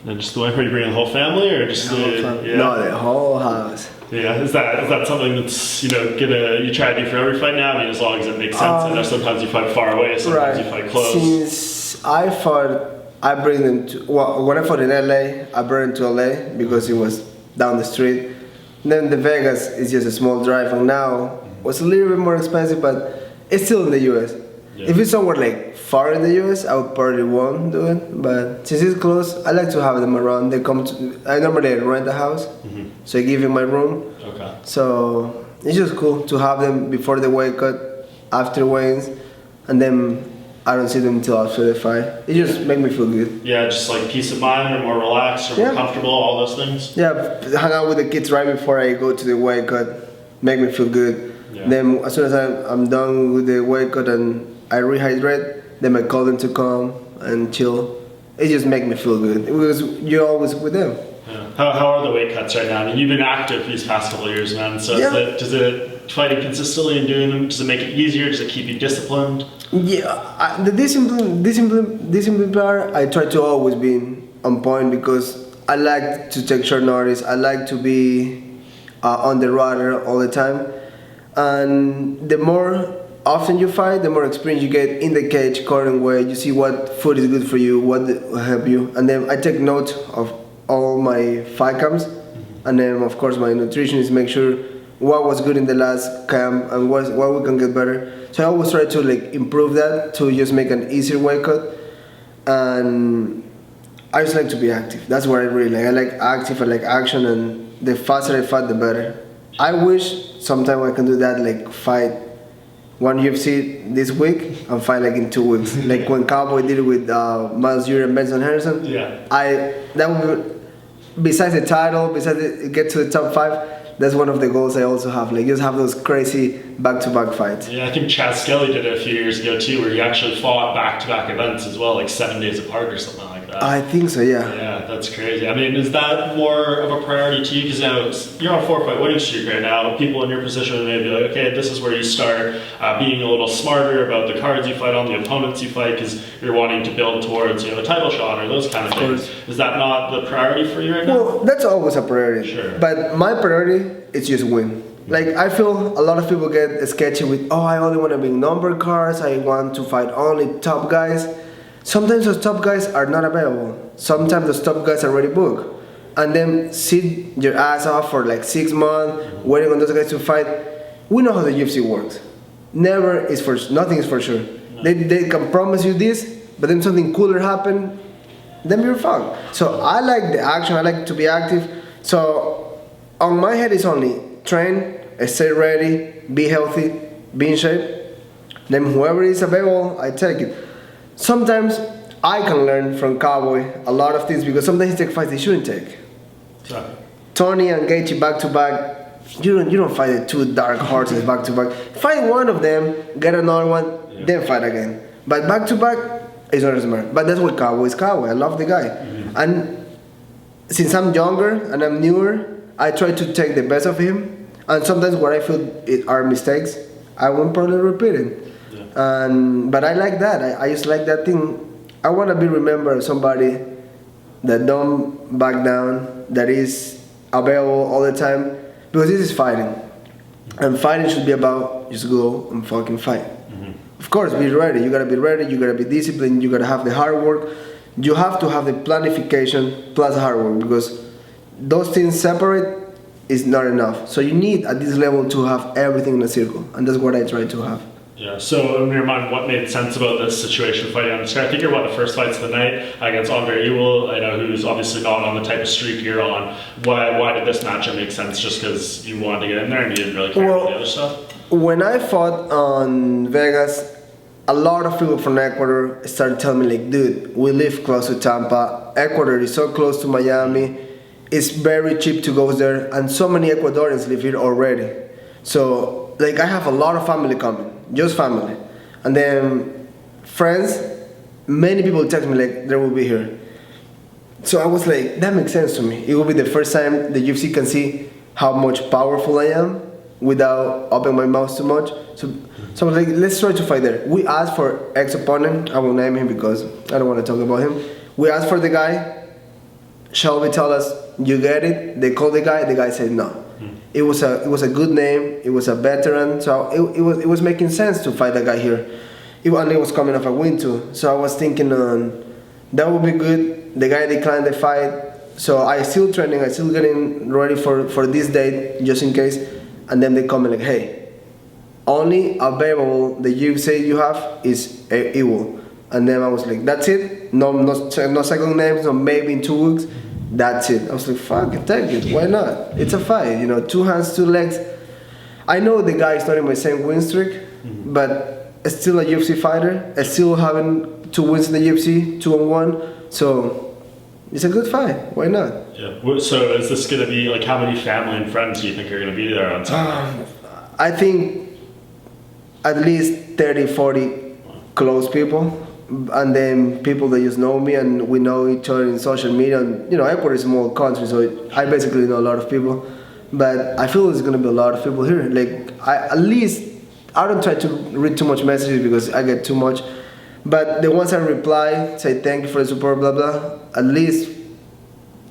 And just the wife, are you bringing the whole family or just Yeah. No, the whole house. Yeah, is that something that's you try to do for every fight now? I mean, as long as it makes sense. I know sometimes you fight far away, sometimes you fight close. Since I fought, I bring them to. Well, when I fought in LA, I brought them to LA because it was down the street. Then the Vegas is just a small drive, and now it's a little bit more expensive, but it's still in the US. Yeah. If it's somewhere like far in the US, I would probably won't do it. But since it's close, I like to have them around. They come to. I normally rent a house, so I give them my room. Okay. So it's just cool to have them before the weight cut, after weigh-ins, and then I don't see them until after the fight. It just make me feel good. Yeah, just like peace of mind, or more relaxed, or more comfortable, all those things. Yeah, hang out with the kids right before I go to the weight cut, make me feel good. Yeah. Then as soon as I'm done with the weight cut and I rehydrate, then I call them to come and chill. It just make me feel good because you're always with them. Yeah. How are the weight cuts right now? I mean, you've been active these past couple of years, man. So does it fighting consistently and doing them? Does it make it easier? Does it keep you disciplined? Yeah, the discipline part, I try to always be on point because I like to take short notice. I like to be on the radar all the time. And the more often you fight, the more experience you get in the cage, current weight. You see what food is good for you, what will help you. And then I take note of all my fight camps. And then, of course, my nutritionist make sure what was good in the last camp and what we can get better. So I always try to improve that to just make an easier weight cut. And I just like to be active. That's what I really like. I like active, I like action, and the faster I fight, the better. I wish sometime I can do that, fight one UFC this week and fight in 2 weeks. Like when Cowboy did it with Miles Jury and Benson Henderson. Yeah. That would be, besides the title, get to the top 5, that's one of the goals I also have. Just have those crazy back-to-back fights. Yeah, I think Chad Skelly did it a few years ago too, where he actually fought back-to-back events as well, 7 days apart or something like that. I think so, yeah. Yeah, that's crazy. I mean, is that more of a priority to you? Because now you're on a 4-fight winning streak right now. People in your position may be like, okay, this is where you start being a little smarter about the cards you fight on, the opponents you fight, because you're wanting to build towards a title shot or those kind of things. Is that not the priority for you right now? Well, that's always a priority. Sure. But my priority is just win. I feel a lot of people get sketchy with, I only want to bring number cards, I want to fight only top guys. Sometimes those top guys are not available. Sometimes those top guys are already booked. And then sit your ass off for 6 months, waiting on those guys to fight. We know how the UFC works. Nothing is for sure. No. They can promise you this, but then something cooler happen, then you're fucked. So I like the action, I like to be active. So on my head is only train, stay ready, be healthy, be in shape. Then whoever is available, I take it. Sometimes I can learn from Cowboy a lot of things because sometimes he takes fights he shouldn't take. Sorry. Tony and Gaethje back to back. You don't fight the 2 dark horses back to back. Fight one of them, get another one, then fight again. But back to back is not as smart. But that's what Cowboy is Cowboy. I love the guy. Mm-hmm. And since I'm younger and I'm newer, I try to take the best of him. And sometimes what I feel are mistakes, I won't probably repeat it. But I like that. I just like that thing. I want to be remembered as somebody that don't back down, that is available all the time, because this is fighting. And fighting should be about just go and fucking fight. Mm-hmm. Of course, be ready. You gotta be ready. You gotta be disciplined. You gotta have the hard work. You have to have the planification plus hard work, because those things separate is not enough. So you need at this level to have everything in a circle, and that's what I try to have. Yeah, so in your mind, what made sense about this situation fighting on the start? I think you're the first fights of the night against Andre Ewell, I know, who's obviously not on the type of streak you're on. Why did this matchup make sense? Just because you wanted to get in there and you didn't really care about the other stuff? When I fought on Vegas, a lot of people from Ecuador started telling me dude, we live close to Tampa. Ecuador is so close to Miami. It's very cheap to go there, and so many Ecuadorians live here already. So I have a lot of family coming. Just family. And then friends, many people text me they will be here. So I was that makes sense to me. It will be the first time the UFC can see how much powerful I am without opening my mouth too much. So I was let's try to fight there. We asked for ex-opponent. I will name him because I don't want to talk about him. We asked for the guy. Shelby told us, "You get it." They called the guy. The guy said no. It was a good name. It was a veteran, so it was making sense to fight that guy here. It was coming off a win too, so I was thinking that would be good. The guy declined the fight, so I still training. I still getting ready for this date just in case. And then they come like, "Hey, only available the UFC you have is Evil." And then I was like, "That's it? No second names, no maybe in 2 weeks." That's it. I was like, fuck it, take it. Why not? It's a fight, 2 hands, 2 legs. I know the guy is not in my same win streak, but still a UFC fighter. I still having 2 wins in the UFC, 2-1. So it's a good fight. Why not? Yeah. So is this going to be like, how many family and friends do you think are going to be there on Sunday? I think at least 30, 40 close people. And then people that just know me and we know each other in social media. And Ecuador is a small country, so I basically know a lot of people. But I feel there's gonna be a lot of people here. Like I don't try to read too much messages because I get too much. But the ones I reply, say thank you for the support, blah blah. At least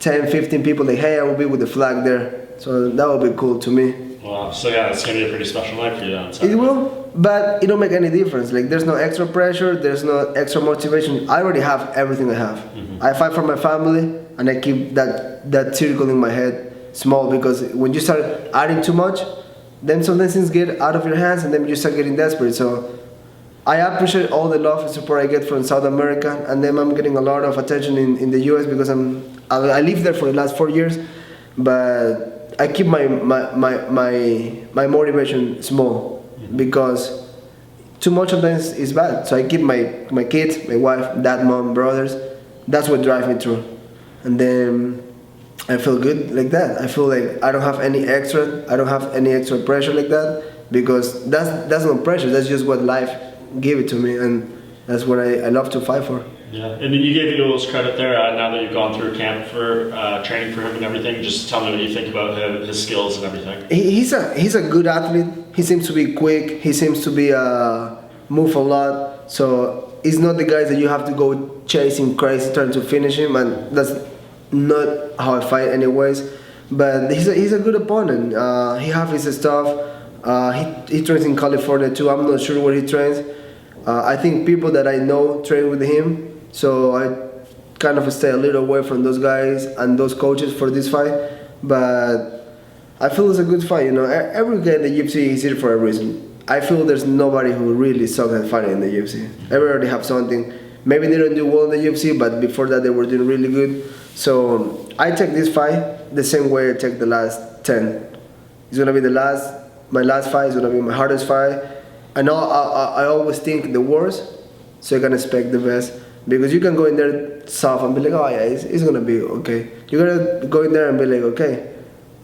10, 15 people like, hey, I will be with the flag there. So that would be cool to me. Wow. So yeah, it's gonna be a pretty special night for you on It Saturday. will. But it don't make any difference. Like there's no extra pressure, there's no extra motivation. I already have everything I have. I fight for my family, and I keep that circle in my head small, because when you start adding too much, then sometimes things get out of your hands, and then you start getting desperate. So I appreciate all the love and support I get from South America, and then I'm getting a lot of attention in the US because I lived there for the last 4 years, but I keep my motivation small. Because too much of this is bad. So I keep my kids, my wife, dad, mom, brothers. That's what drives me through. And then I feel good like that. I feel like I don't have any extra pressure like that, because that's not pressure. That's just what life gave it to me, and that's what I love to fight for. Yeah, and then you gave Eagles credit there. Now that you've gone through camp for training for him and everything, just tell me what you think about his skills and everything. He's a good athlete. He seems to be quick. He seems to be move a lot. So he's not the guy that you have to go chasing crazy trying to finish him, and that's not how I fight anyways. But he's a good opponent. He has his stuff. He trains in California too. I'm not sure where he trains. I think people that I know train with him. So I kind of stay a little away from those guys and those coaches for this fight, but I feel it's a good fight. Every guy in the UFC is here for a reason. I feel there's nobody who really sucks at fighting in the UFC. Everybody have something. Maybe they don't do well in the UFC, but before that they were doing really good. So I take this fight the same way I take the last 10. It's gonna be my last fight. It's gonna be my hardest fight. I know I always think the worst, so you can expect the best. Because you can go in there soft and be like, oh yeah, it's gonna be okay. You gotta go in there and be like, okay,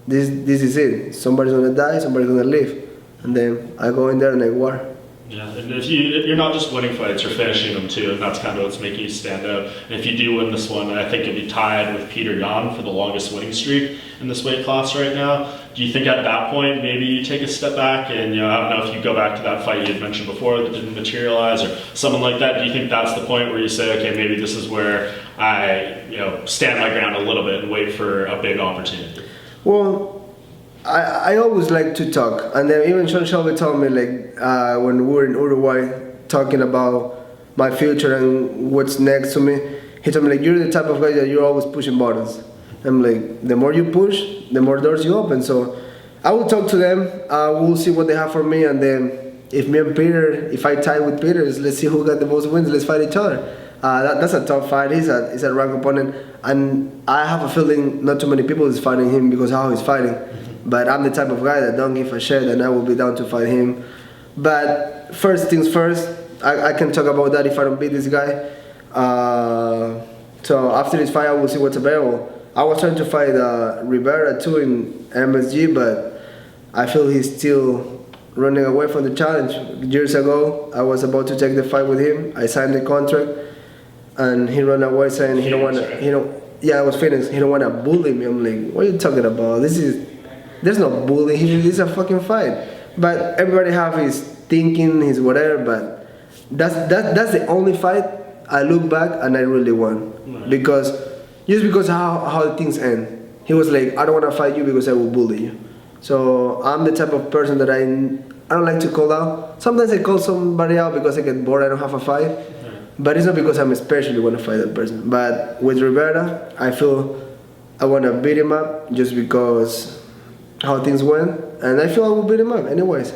this is it. Somebody's gonna die, somebody's gonna live. And then I go in there and I war. Yeah, and if you're not just winning fights, you're finishing them too, and that's kind of what's making you stand out. And if you do win this one, I think you'll be tied with Peter Yan for the longest winning streak in this weight class right now. Do you think at that point maybe you take a step back and I don't know if you go back to that fight you had mentioned before that didn't materialize or something like that? Do you think that's the point where you say, okay, maybe this is where I stand my ground a little bit and wait for a big opportunity? Well, I always like to talk, and then even Sean Shelby told me when we were in Uruguay talking about my future and what's next to me, he told me you're the type of guy that you're always pushing buttons. I'm like, the more you push, the more doors you open. So I will talk to them. We'll see what they have for me, and then if I tie with Peter, let's see who got the most wins. Let's fight each other. That's a tough fight. He's a rank opponent, and I have a feeling not too many people is fighting him because of how he's fighting. But I'm the type of guy that don't give a shit, and I will be down to fight him. But first things first, I can talk about that if I don't beat this guy. So after this fight, I will see what's available. I was trying to fight Rivera too in MSG, but I feel he's still running away from the challenge. Years ago, I was about to take the fight with him. I signed the contract, and he ran away saying he don't want to. Yeah, I was Phoenix. He don't want to bully me. I'm like, what are you talking about? There's no bullying here. This is a fucking fight. But everybody have his thinking, his whatever. But that's the only fight I look back and I really won, because just because how things end. He was like, I don't want to fight you because I will bully you. So I'm the type of person that I don't like to call out. Sometimes I call somebody out because I get bored, I don't have a fight. But it's not because I'm especially want to fight that person. But with Rivera, I feel I want to beat him up just because how things went. And I feel I will beat him up anyways.